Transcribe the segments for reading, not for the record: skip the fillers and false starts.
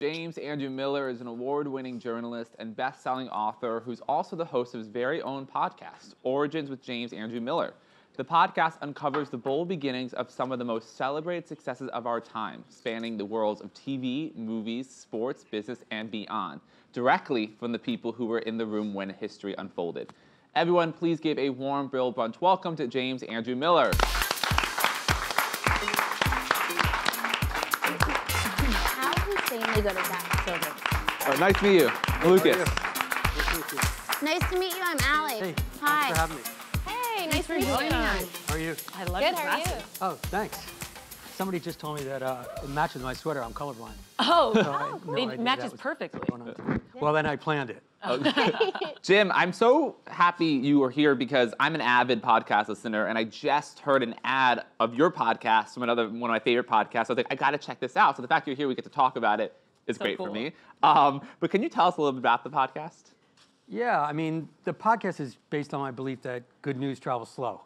James Andrew Miller is an award-winning journalist and best-selling author who's also the host of his very own podcast, Origins with James Andrew Miller. The podcast uncovers the bold beginnings of some of the most celebrated successes of our time, spanning the worlds of TV, movies, sports, business, and beyond, directly from the people who were in the room when history unfolded. Everyone, please give a warm BUILD Brunch welcome to James Andrew Miller. Go to that children. All right, nice to meet you. Lucas. Nice to meet you. I'm Allie. Hey, hi. Thanks for having me. Hey, nice to meet you. How are you? I love Good, your how are you? glasses. Oh, thanks. Somebody just told me that it matches my sweater. I'm colorblind. Oh, So I had no idea it matches that was perfectly. going on. Well, then I planned it. Jim, I'm so happy you are here because I'm an avid podcast listener, and I just heard an ad of your podcast from one of my favorite podcasts. I was like, I got to check this out. So the fact you're here, we get to talk about it. It's great cool. for me. But can you tell us a little bit about the podcast? Yeah, I mean, the podcast is based on my belief that good news travels slow.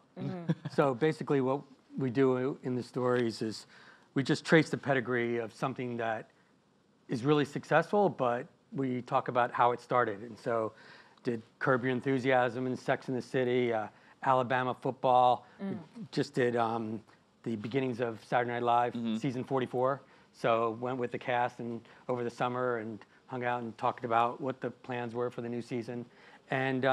So basically what we do in the stories is we just trace the pedigree of something that is really successful, but we talk about how it started. And so did Curb Your Enthusiasm and Sex and the City, Alabama football. We just did the beginnings of Saturday Night Live, season 44. So went with the cast and over the summer and hung out and talked about what the plans were for the new season. And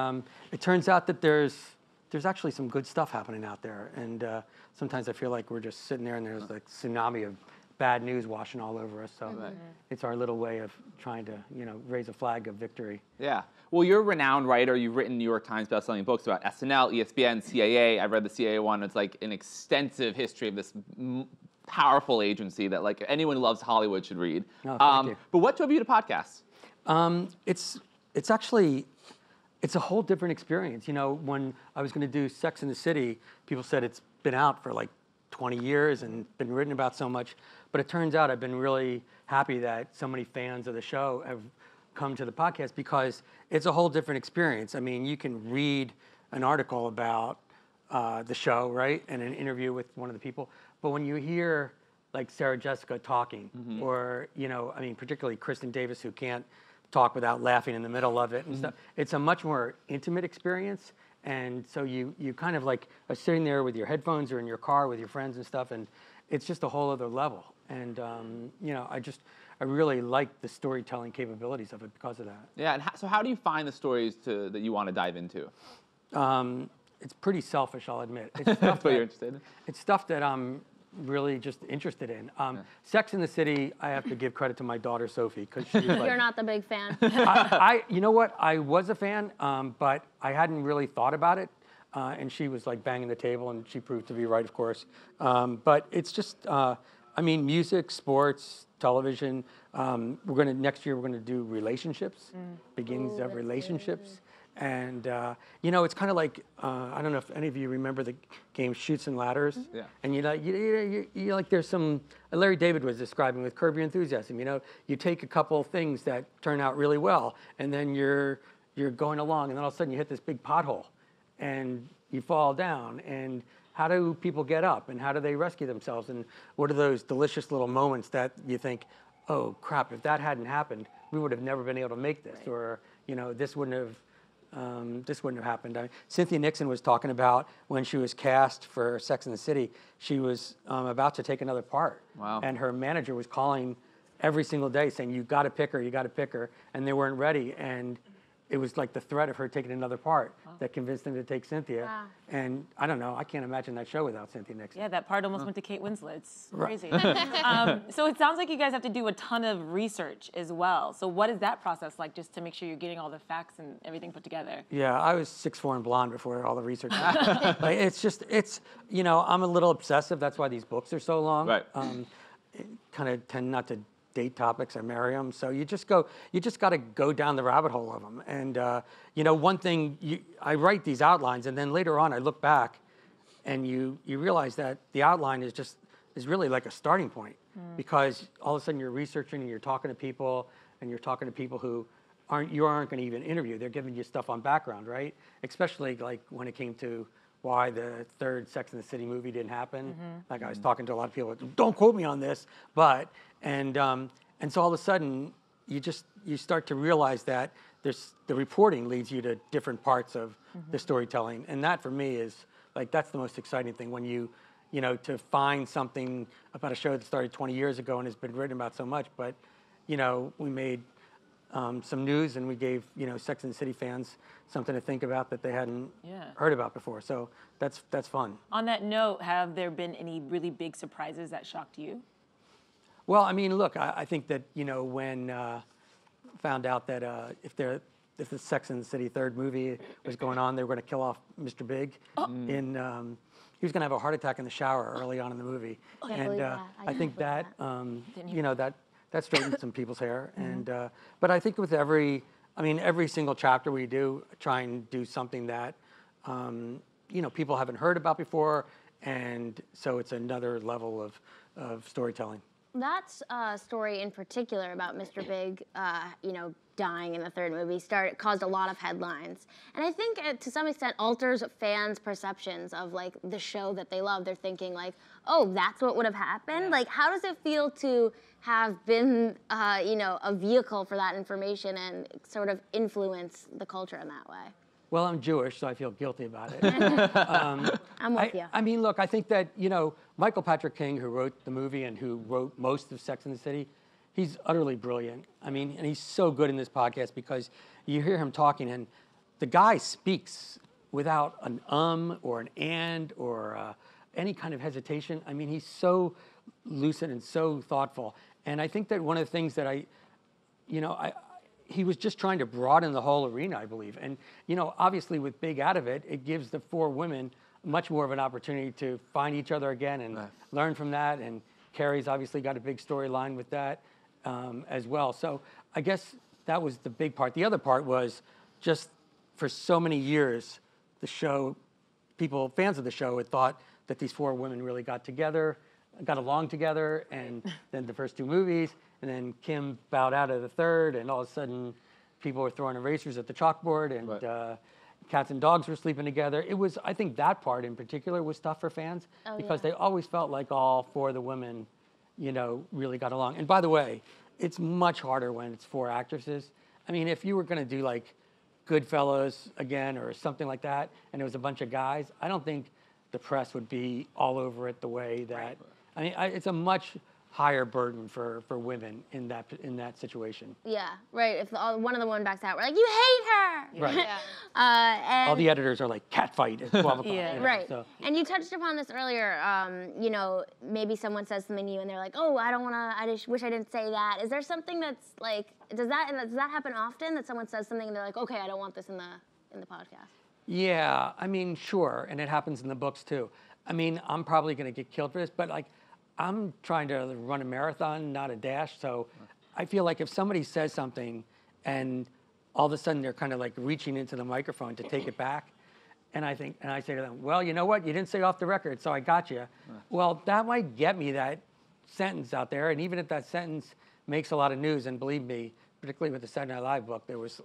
it turns out that there's actually some good stuff happening out there. And sometimes I feel like we're just sitting there and there's like tsunami of bad news washing all over us. So it's our little way of trying to, raise a flag of victory. Yeah. Well, you're a renowned writer. You've written New York Times bestselling books about SNL, ESPN, CAA. I've read the CAA one. It's like an extensive history of this powerful agency that like anyone who loves Hollywood should read. Oh, thank you. But what drove you to podcasts? It's actually a whole different experience. When I was going to do Sex and the City, people said it's been out for like 20 years and been written about so much. But it turns out I've been really happy that so many fans of the show have come to the podcast because it's a whole different experience. I mean, you can read an article about the show, right, and an interview with one of the people. But when you hear like Sarah Jessica talking, or particularly Kristen Davis, who can't talk without laughing in the middle of it and stuff, it's a much more intimate experience. And so you kind of like are sitting there with your headphones or in your car with your friends and stuff, and it's just a whole other level. And I really like the storytelling capabilities of it because of that. Yeah. And so how do you find the stories that you want to dive into? It's pretty selfish, I'll admit. It's stuff But you're interested in? It's stuff that I'm really just interested in. Sex and the City, I have to give credit to my daughter, Sophie, because she's like... You're not the big fan. You know what? I was a fan, but I hadn't really thought about it. And she was like banging the table, and she proved to be right, of course. But it's just, music, sports, television. Next year, we're gonna do relationships, beginnings of relationships. And, it's kind of like, I don't know if any of you remember the game Chutes and Ladders. Yeah. And you like there's some, Larry David was describing with Curb Your Enthusiasm, you take a couple of things that turn out really well, and then you're going along, and then all of a sudden you hit this big pothole, and you fall down, and how do people get up, and how do they rescue themselves, and what are those delicious little moments that you think, oh crap, if that hadn't happened, we would have never been able to make this, or, this wouldn't have happened. Cynthia Nixon was talking about when she was cast for Sex and the City, she was about to take another part. Wow. And her manager was calling every single day saying, you got to pick her, and they weren't ready. And it was like the threat of her taking another part that convinced them to take Cynthia. Wow. And I don't know, I can't imagine that show without Cynthia Nixon. Yeah, that part almost went to Kate Winslet. It's crazy. So it sounds like you guys have to do a ton of research as well. So what is that process like, just to make sure you're getting all the facts and everything put together? Yeah, I was 6'4" and blonde before all the research. I'm a little obsessive. That's why these books are so long. Right. Kind of tend not to date topics or marry them. So you just got to go down the rabbit hole of them. And, one thing, I write these outlines, and then later on I look back and you realize that the outline is really like a starting point, because all of a sudden you're researching and you're talking to people, who you aren't going to even interview. They're giving you stuff on background, right? Especially like when it came to why the third Sex and the City movie didn't happen. Like I was talking to a lot of people, don't quote me on this, but, and And so all of a sudden, you start to realize that the reporting leads you to different parts of the storytelling. And that for me is like, that's the most exciting thing when you know, to find something about a show that started 20 years ago and has been written about so much. But, you know, we made some news and we gave, you know, Sex and the City fans something to think about that they hadn't heard about before. So that's fun. On that note, have there been any really big surprises that shocked you? Well, I mean, look, I think that, you know, when found out that if the Sex and the City third movie was going on, they were going to kill off Mr. Big. He was going to have a heart attack in the shower early on in the movie. And I think that, you know, that straightened some people's hair. And but I think with every single chapter we do, try and do something that, you know, people haven't heard about before. And so it's another level of storytelling. That story in particular about Mr. Big, you know, dying in the third movie caused a lot of headlines. And I think it, to some extent, alters fans' perceptions of, like, the show that they love. They're thinking, like, oh, that's what would have happened? Yeah. Like, how does it feel to have been, you know, a vehicle for that information and sort of influence the culture in that way? Well, I'm Jewish, so I feel guilty about it. I'm with you. I mean, look, I think that, you know, Michael Patrick King, who wrote the movie and who wrote most of Sex and the City, he's utterly brilliant. I mean, and he's so good in this podcast because you hear him talking and the guy speaks without an or an and or any kind of hesitation. I mean, he's so lucid and so thoughtful. And I think that one of the things that he was just trying to broaden the whole arena, I believe. And, you know, obviously with Big out of it, it gives the four women much more of an opportunity to find each other again and learn from that. And Carrie's obviously got a big storyline with that as well. So I guess that was the big part. The other part was just for so many years, the show, fans of the show had thought that these four women really got along together, and then the first two movies, and then Kim bowed out of the third, and all of a sudden people were throwing erasers at the chalkboard, and cats and dogs were sleeping together. It was, I think that part in particular was tough for fans because they always felt like all four of the women, you know, really got along. And by the way, it's much harder when it's four actresses. I mean, if you were going to do like Goodfellas again or something like that, and it was a bunch of guys, I don't think the press would be all over it the way that. I mean, it's a much higher burden for women in that situation. Yeah, right. If one of the women backs out, we're like, you hate her. Right. Yeah. And all the editors are like, cat fight at 12 o'clock. Yeah. You know, right. So. And you touched upon this earlier. You know, maybe someone says something to you and they're like, oh, I don't want to, I just wish I didn't say that. Is there something that's like, does that happen often, that someone says something and they're like, okay, I don't want this in the podcast? Yeah, I mean, sure. And it happens in the books too. I mean, I'm probably going to get killed for this, but like, I'm trying to run a marathon, not a dash. So I feel like if somebody says something and all of a sudden they're kind of like reaching into the microphone to take it back, and I say to them, well, you know what? You didn't say off the record, so I got you. Well, that might get me that sentence out there. And even if that sentence makes a lot of news, and believe me, particularly with the Saturday Night Live book, there was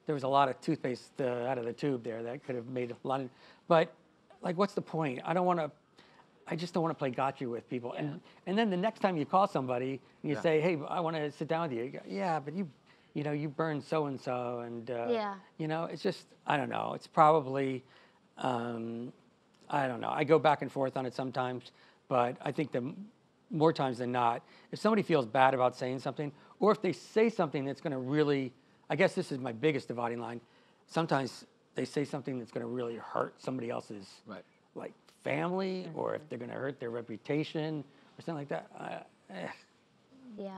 a lot of toothpaste out of the tube there that could have made a lot of, but like, what's the point? I just don't want to play gotcha with people. Yeah. And then the next time you call somebody and you say, hey, I want to sit down with you. You go, yeah, but you know, you burned so-and-so. And, you know, it's just, I don't know. It's probably, I don't know. I go back and forth on it sometimes, but I think that more times than not, if somebody feels bad about saying something, or if they say something that's going to really, I guess this is my biggest dividing line, sometimes they say something that's going to really hurt somebody else's, like, family, or if they're going to hurt their reputation or something like that.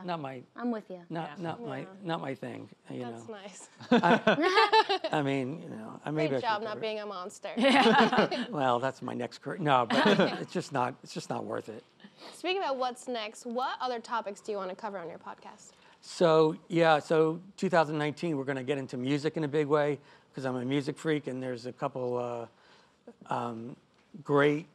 Not my. I'm with you. Not my thing. You That's know. nice. I mean, you know, I maybe. Great job not being a monster. Well, that's my next career. No, but it's just not worth it. Speaking about what's next, what other topics do you want to cover on your podcast? So 2019 we're going to get into music in a big way because I'm a music freak, and there's a couple great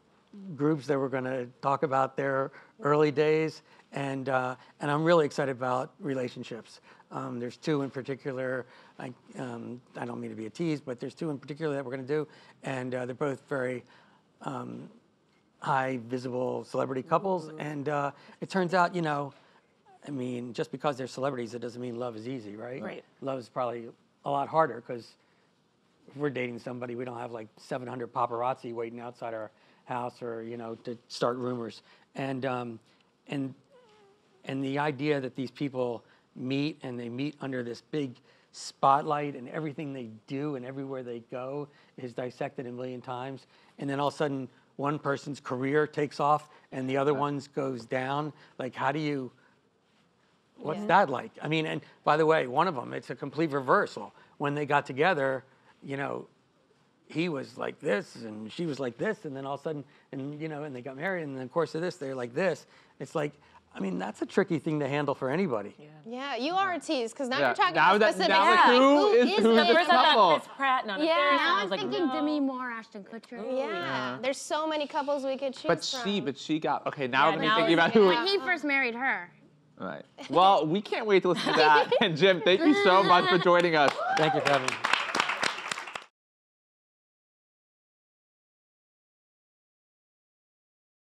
groups that we're going to talk about their early days, and I'm really excited about relationships. There's two in particular. I don't mean to be a tease, but there's two in particular that we're going to do, and they're both very high visible celebrity couples. And it turns out, you know, I mean, just because they're celebrities, it doesn't mean love is easy, right? Right. Love is probably a lot harder because if we're dating somebody, we don't have like 700 paparazzi waiting outside our house or, you know, to start rumors. And the idea that these people meet and they meet under this big spotlight and everything they do and everywhere they go is dissected a million times. And then all of a sudden, one person's career takes off and the other one's goes down. Like, how do you, what's that like? I mean, and by the way, one of them, it's a complete reversal. When they got together, you know, he was like this and she was like this, and then all of a sudden, and you know, and they got married, and in the course of this, they're like this. It's like, I mean, that's a tricky thing to handle for anybody. Yeah, you are a tease because now you're talking now about that, specific. now that who's this? At first I couple? thought Chris Pratt, not Yeah. Ferris, and Now I I'm was like, thinking no. Demi Moore, Ashton Kutcher. Yeah, there's so many couples we could choose from. But she got, okay, now Yeah, we're now thinking about it's- who. When he first married her. Right. Well, we can't wait to listen to that. And Jim, thank you so much for joining us. Thank you for having me.